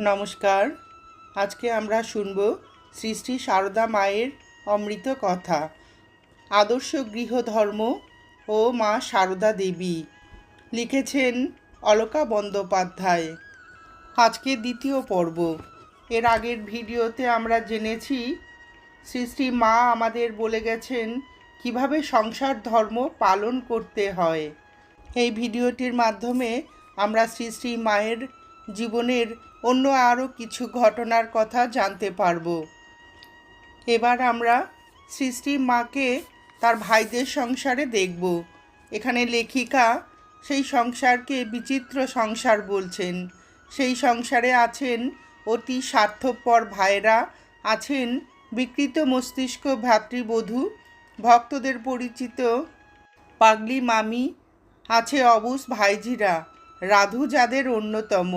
নমস্কার। আজকে আমরা শুনব শ্রী শ্রী সারদা মায়ের অমৃত কথা, আদর্শ গৃহধর্ম ও মা সারদা দেবী। লিখেছেন অলকা বন্দ্যোপাধ্যায়। আজকে দ্বিতীয় পর্ব। এর আগের ভিডিওতে আমরা জেনেছি শ্রী শ্রী মা আমাদের বলে গেছেন কিভাবে সংসার ধর্ম পালন করতে হয়। এই ভিডিওটির মাধ্যমে আমরা শ্রী শ্রী মায়ের জীবনের অন্য আরও কিছু ঘটনার কথা জানতে পারব। এবার আমরা শ্রী শ্রী মাকে তার ভাইদের সংসারে দেখব। এখানে লেখিকা সেই সংসারকে বিচিত্র সংসার বলছেন। সেই সংসারে আছেন অতি স্বার্থপর ভাইরা, আছেন বিকৃত মস্তিষ্ক ভ্রাতৃবধূ, ভক্তদের পরিচিত পাগলি মামি, আছে অবুঝ ভাইঝিরা, রাধু যাদের অন্যতম।